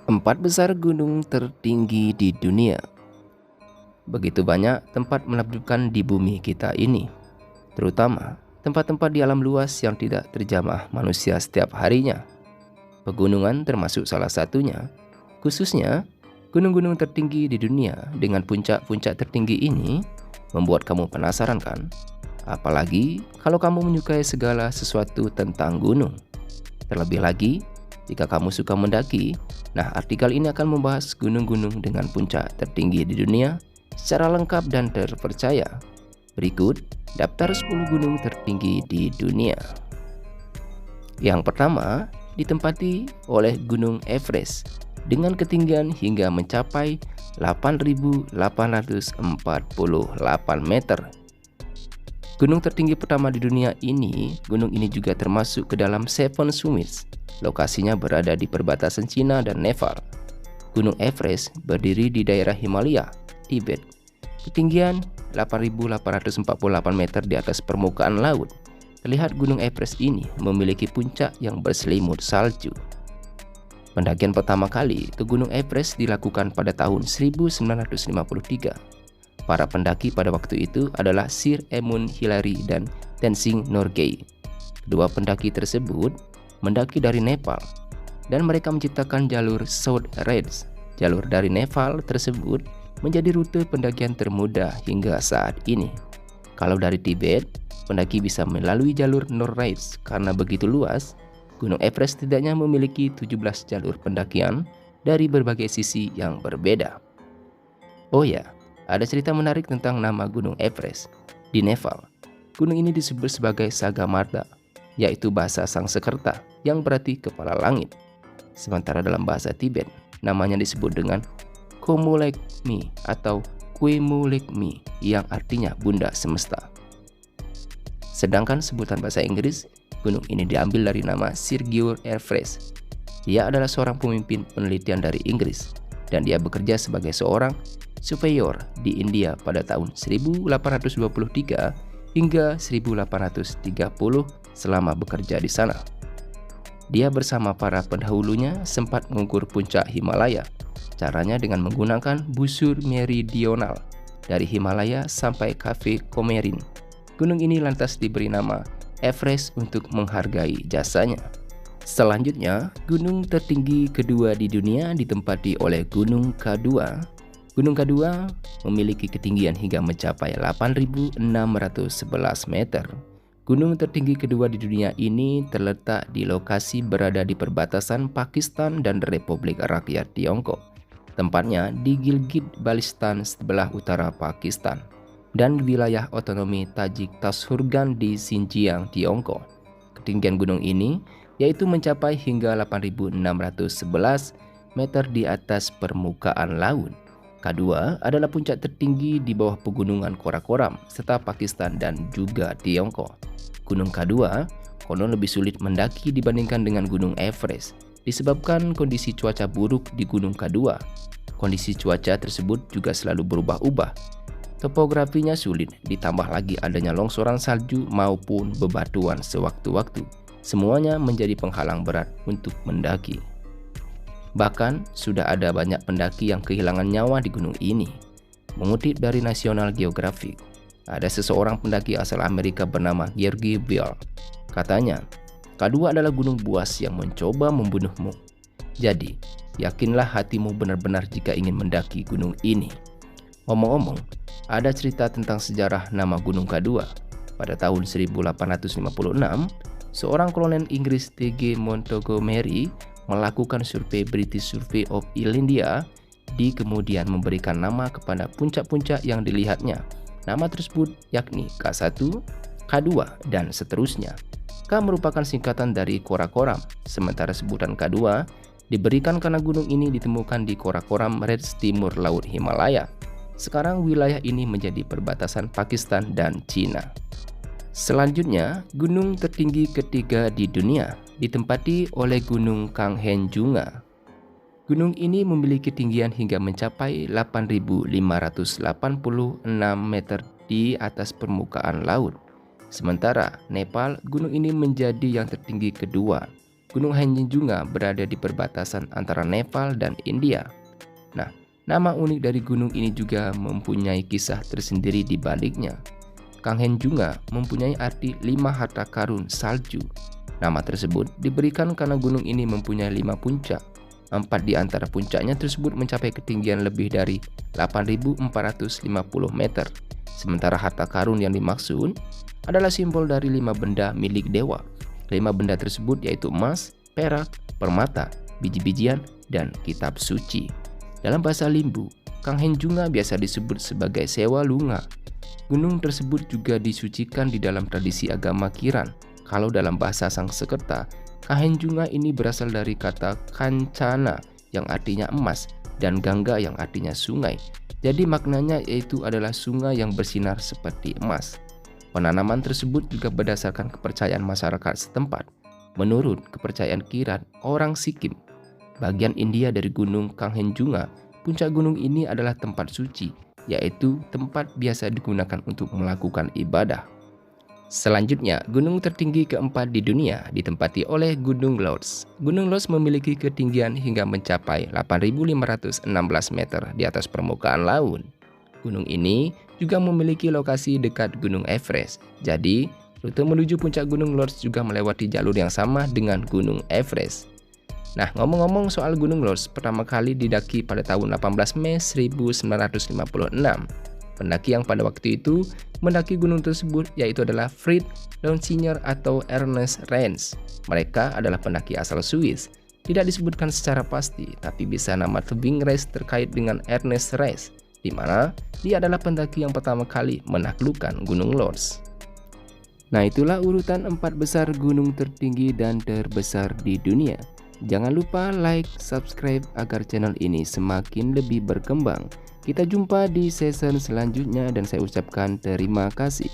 Empat besar gunung tertinggi di dunia. Begitu banyak tempat menakjubkan di bumi kita ini, terutama tempat-tempat di alam luas yang tidak terjamah manusia setiap harinya. Pegunungan termasuk salah satunya, khususnya gunung-gunung tertinggi di dunia dengan puncak-puncak tertinggi ini membuat kamu penasaran kan? Apalagi kalau kamu menyukai segala sesuatu tentang gunung. Terlebih lagi, jika kamu suka mendaki, nah artikel ini akan membahas gunung-gunung dengan puncak tertinggi di dunia secara lengkap dan terpercaya. Berikut daftar 10 gunung tertinggi di dunia. Yang pertama, ditempati oleh Gunung Everest dengan ketinggian hingga mencapai 8.848 meter. Gunung tertinggi pertama di dunia ini, gunung ini juga termasuk ke dalam Seven Summits. Lokasinya berada di perbatasan Cina dan Nepal. Gunung Everest berdiri di daerah Himalaya, Tibet. Ketinggian 8.848 meter di atas permukaan laut. Terlihat Gunung Everest ini memiliki puncak yang berselimut salju. Pendakian pertama kali ke Gunung Everest dilakukan pada tahun 1953. Para pendaki pada waktu itu adalah Sir Edmund Hillary dan Tenzing Norgay. Kedua pendaki tersebut mendaki dari Nepal dan mereka menciptakan jalur South Ridge. Jalur dari Nepal tersebut menjadi rute pendakian termudah hingga saat ini. Kalau dari Tibet, pendaki bisa melalui jalur North Ridge karena begitu luas. Gunung Everest setidaknya memiliki 17 jalur pendakian dari berbagai sisi yang berbeda. Oh ya, ada cerita menarik tentang nama Gunung Everest. Di Nepal, gunung ini disebut sebagai Sagamarta, yaitu bahasa Sanskerta yang berarti kepala langit. Sementara dalam bahasa Tibet, namanya disebut dengan Komulekmi atau Kwemulekmi yang artinya Bunda Semesta. Sedangkan sebutan bahasa Inggris, gunung ini diambil dari nama Sir George Everest. Dia adalah seorang pemimpin penelitian dari Inggris dan dia bekerja sebagai seorang surveyor di India pada tahun 1823 hingga 1830 selama bekerja di sana. Dia bersama para pendahulunya sempat mengukur puncak Himalaya. Caranya dengan menggunakan busur meridional dari Himalaya sampai Kave Komerin. Gunung ini lantas diberi nama Everest untuk menghargai jasanya. Selanjutnya, gunung tertinggi kedua di dunia ditempati oleh Gunung K2. Gunung K2 memiliki ketinggian hingga mencapai 8.611 meter. Gunung tertinggi kedua di dunia ini terletak di lokasi berada di perbatasan Pakistan dan Republik Rakyat Tiongkok. Tempatnya di Gilgit-Baltistan sebelah utara Pakistan dan wilayah otonomi Tajik Tasurgan di Xinjiang, Tiongkok. Ketinggian gunung ini yaitu mencapai hingga 8.611 meter di atas permukaan laut. Kedua adalah puncak tertinggi di bawah pegunungan Karakoram serta Pakistan dan juga Tiongkok. Gunung K2 konon lebih sulit mendaki dibandingkan dengan Gunung Everest disebabkan kondisi cuaca buruk di Gunung K2. Kondisi cuaca tersebut juga selalu berubah-ubah. Topografinya sulit, ditambah lagi adanya longsoran salju maupun bebatuan sewaktu-waktu. Semuanya menjadi penghalang berat untuk mendaki. Bahkan, sudah ada banyak pendaki yang kehilangan nyawa di gunung ini. Mengutip dari National Geographic, ada seseorang pendaki asal Amerika bernama George Beall. Katanya, K2 adalah gunung buas yang mencoba membunuhmu. Jadi, yakinlah hatimu benar-benar jika ingin mendaki gunung ini. Ngomong-ngomong, ada cerita tentang sejarah nama Gunung K2. Pada tahun 1856, seorang kolonel Inggris T.G. Montgomery melakukan survei British Survey of India di kemudian memberikan nama kepada puncak-puncak yang dilihatnya. Nama tersebut yakni K1, K2, dan seterusnya. K merupakan singkatan dari Karakoram, sementara sebutan K2 diberikan karena gunung ini ditemukan di Karakoram Range timur laut Himalaya. Sekarang wilayah ini menjadi perbatasan Pakistan dan Cina. Selanjutnya, gunung tertinggi ketiga di dunia ditempati oleh Gunung Kangchenjunga. Gunung ini memiliki ketinggian hingga mencapai 8.586 meter di atas permukaan laut. Sementara Nepal, gunung ini menjadi yang tertinggi kedua Gunung Kanchenjunga berada di perbatasan antara Nepal dan India. Nah, nama unik dari gunung ini juga mempunyai kisah tersendiri di baliknya. Kanchenjunga mempunyai arti 5 harta karun salju. Nama tersebut diberikan karena gunung ini mempunyai 5 puncak. 4 di antara puncaknya tersebut mencapai ketinggian lebih dari 8.450 meter. Sementara harta karun yang dimaksud adalah simbol dari 5 benda milik dewa. 5 benda tersebut yaitu emas, perak, permata, biji-bijian, dan kitab suci. Dalam bahasa Limbu, Kanchenjunga biasa disebut sebagai Sewa Lunga. Gunung tersebut juga disucikan di dalam tradisi agama Kiran. Kalau dalam bahasa Sanskerta, Kanchenjunga ini berasal dari kata kancana yang artinya emas dan gangga yang artinya sungai. Jadi maknanya yaitu adalah sungai yang bersinar seperti emas. Penanaman tersebut juga berdasarkan kepercayaan masyarakat setempat. Menurut kepercayaan Kiran, orang Sikkim, bagian India dari gunung Kanchenjunga, puncak gunung ini adalah tempat suci, yaitu tempat biasa digunakan untuk melakukan ibadah. Selanjutnya, gunung tertinggi keempat di dunia ditempati oleh Gunung Lhotse. Gunung Lhotse memiliki ketinggian hingga mencapai 8.516 meter di atas permukaan laut. Gunung ini juga memiliki lokasi dekat Gunung Everest. Jadi, rute menuju puncak Gunung Lhotse juga melewati jalur yang sama dengan Gunung Everest. Nah, ngomong-ngomong soal Gunung Lhotse, pertama kali didaki pada tahun 18 Mei 1956. Pendaki yang pada waktu itu mendaki gunung tersebut yaitu adalah Fritz Lohsinger atau Ernest Reins. Mereka adalah pendaki asal Swiss. Tidak disebutkan secara pasti, tapi bisa nama tebing race terkait dengan Ernest Reins, di mana dia adalah pendaki yang pertama kali menaklukkan Gunung Lhotse. Nah, itulah urutan 4 besar gunung tertinggi dan terbesar di dunia. Jangan lupa like, subscribe agar channel ini semakin lebih berkembang. Kita jumpa di season selanjutnya dan saya ucapkan terima kasih.